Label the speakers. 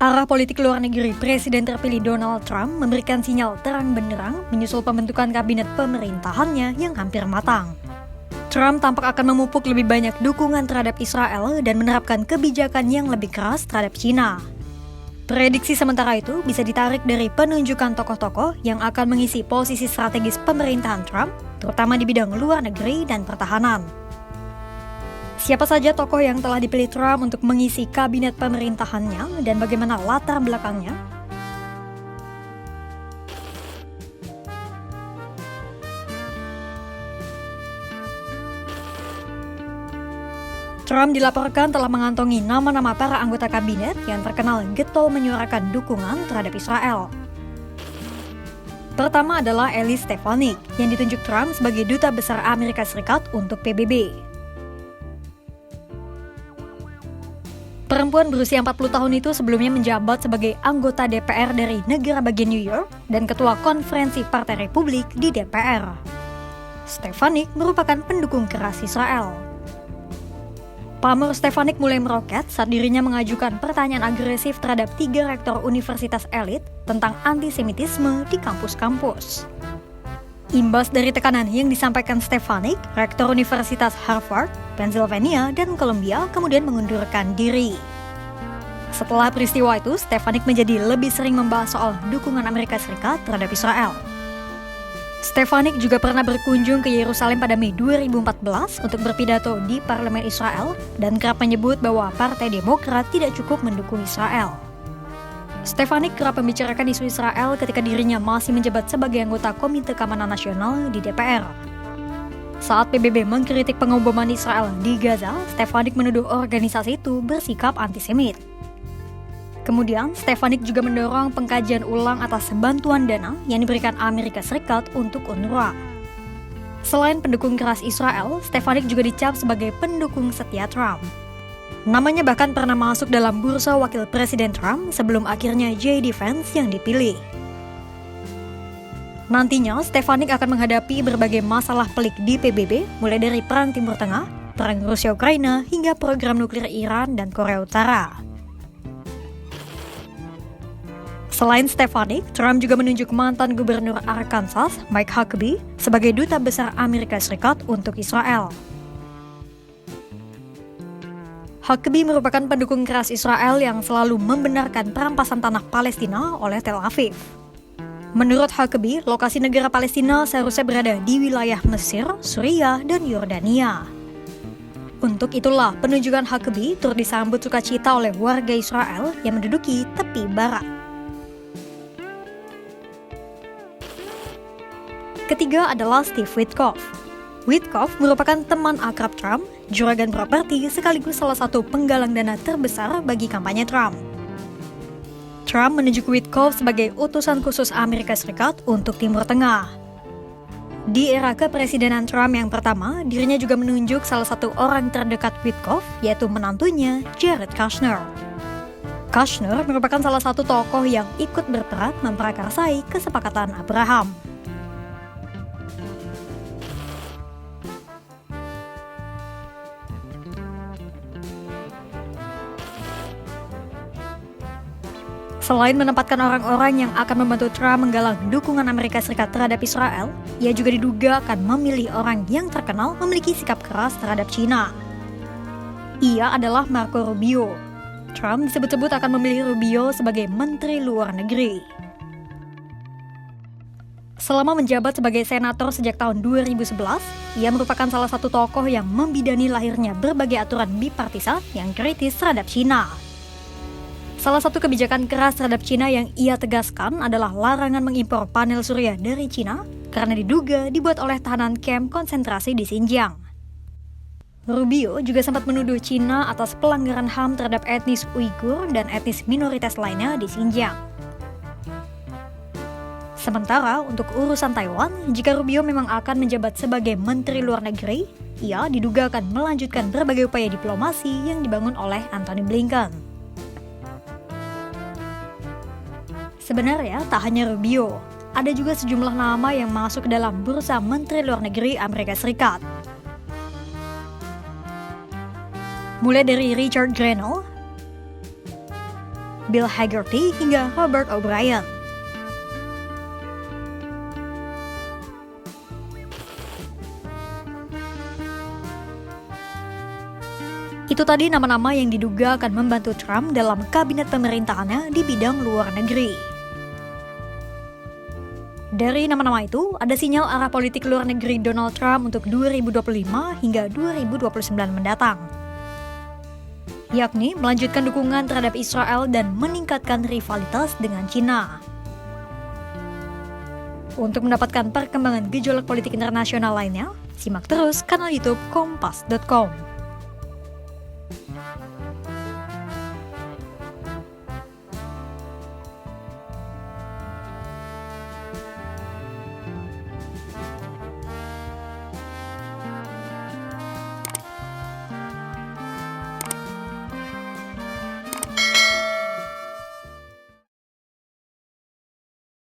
Speaker 1: Arah politik luar negeri Presiden terpilih Donald Trump memberikan sinyal terang benderang menyusul pembentukan kabinet pemerintahannya yang hampir matang. Trump tampak akan memupuk lebih banyak dukungan terhadap Israel dan menerapkan kebijakan yang lebih keras terhadap China. Prediksi sementara itu bisa ditarik dari penunjukan tokoh-tokoh yang akan mengisi posisi strategis pemerintahan Trump, terutama di bidang luar negeri dan pertahanan. Siapa saja tokoh yang telah dipilih Trump untuk mengisi kabinet pemerintahannya dan bagaimana latar belakangnya? Trump dilaporkan telah mengantongi nama-nama para anggota kabinet yang terkenal getol menyuarakan dukungan terhadap Israel. Pertama adalah Elise Stefanik yang ditunjuk Trump sebagai Duta Besar Amerika Serikat untuk PBB. Perempuan berusia 40 tahun itu sebelumnya menjabat sebagai anggota DPR dari negara bagian New York dan ketua konferensi Partai Republik di DPR. Stefanik merupakan pendukung keras Israel. Pamor Stefanik mulai meroket saat dirinya mengajukan pertanyaan agresif terhadap 3 rektor universitas elit tentang antisemitisme di kampus-kampus. Imbas dari tekanan yang disampaikan Stefanik, rektor Universitas Harvard, Pennsylvania, dan Columbia kemudian mengundurkan diri. Setelah peristiwa itu, Stefanik menjadi lebih sering membahas soal dukungan Amerika Serikat terhadap Israel. Stefanik juga pernah berkunjung ke Yerusalem pada Mei 2014 untuk berpidato di Parlemen Israel dan kerap menyebut bahwa Partai Demokrat tidak cukup mendukung Israel. Stefanik kerap membicarakan isu Israel ketika dirinya masih menjabat sebagai anggota Komite Keamanan Nasional di DPR. Saat PBB mengkritik pengeboman Israel di Gaza, Stefanik menuduh organisasi itu bersikap antisemit. Kemudian, Stefanik juga mendorong pengkajian ulang atas bantuan dana yang diberikan Amerika Serikat untuk UNRWA. Selain pendukung keras Israel, Stefanik juga dicap sebagai pendukung setia Trump. Namanya bahkan pernah masuk dalam bursa wakil Presiden Trump sebelum akhirnya J.D. Vance yang dipilih. Nantinya, Stefanik akan menghadapi berbagai masalah pelik di PBB, mulai dari Perang Timur Tengah, Perang Rusia-Ukraina, hingga program nuklir Iran dan Korea Utara. Selain Stefanik, Trump juga menunjuk mantan gubernur Arkansas, Mike Huckabee, sebagai Duta Besar Amerika Serikat untuk Israel. Huckabee merupakan pendukung keras Israel yang selalu membenarkan perampasan tanah Palestina oleh Tel Aviv. Menurut Huckabee, lokasi negara Palestina seharusnya berada di wilayah Mesir, Suriah, dan Yordania. Untuk itulah, penunjukan Huckabee turut disambut sukacita oleh warga Israel yang menduduki tepi barat. Ketiga adalah Steve Witkoff. Witkoff merupakan teman akrab Trump, juragan properti sekaligus salah satu penggalang dana terbesar bagi kampanye Trump. Trump menunjuk Witkoff sebagai utusan khusus Amerika Serikat untuk Timur Tengah. Di era kepresidenan Trump yang pertama, dirinya juga menunjuk salah satu orang terdekat Witkoff, yaitu menantunya Jared Kushner. Kushner merupakan salah satu tokoh yang ikut berperan memprakarsai kesepakatan Abraham. Selain menempatkan orang-orang yang akan membantu Trump menggalang dukungan Amerika Serikat terhadap Israel, ia juga diduga akan memilih orang yang terkenal memiliki sikap keras terhadap China. Ia adalah Marco Rubio. Trump disebut-sebut akan memilih Rubio sebagai Menteri Luar Negeri. Selama menjabat sebagai senator sejak tahun 2011, ia merupakan salah satu tokoh yang membidani lahirnya berbagai aturan bipartisan yang kritis terhadap China. Salah satu kebijakan keras terhadap China yang ia tegaskan adalah larangan mengimpor panel surya dari China karena diduga dibuat oleh tahanan kamp konsentrasi di Xinjiang. Rubio juga sempat menuduh China atas pelanggaran HAM terhadap etnis Uighur dan etnis minoritas lainnya di Xinjiang. Sementara untuk urusan Taiwan, jika Rubio memang akan menjabat sebagai Menteri Luar Negeri, ia diduga akan melanjutkan berbagai upaya diplomasi yang dibangun oleh Antony Blinken. Sebenarnya tak hanya Rubio, ada juga sejumlah nama yang masuk ke dalam bursa Menteri Luar Negeri Amerika Serikat. Mulai dari Richard Grenell, Bill Hagerty hingga Robert O'Brien. Itu tadi nama-nama yang diduga akan membantu Trump dalam kabinet pemerintahannya di bidang luar negeri. Dari nama-nama itu, ada sinyal arah politik luar negeri Donald Trump untuk 2025 hingga 2029 mendatang, yakni melanjutkan dukungan terhadap Israel dan meningkatkan rivalitas dengan China. Untuk mendapatkan perkembangan gejolak politik internasional lainnya, simak terus kanal YouTube Kompas.com.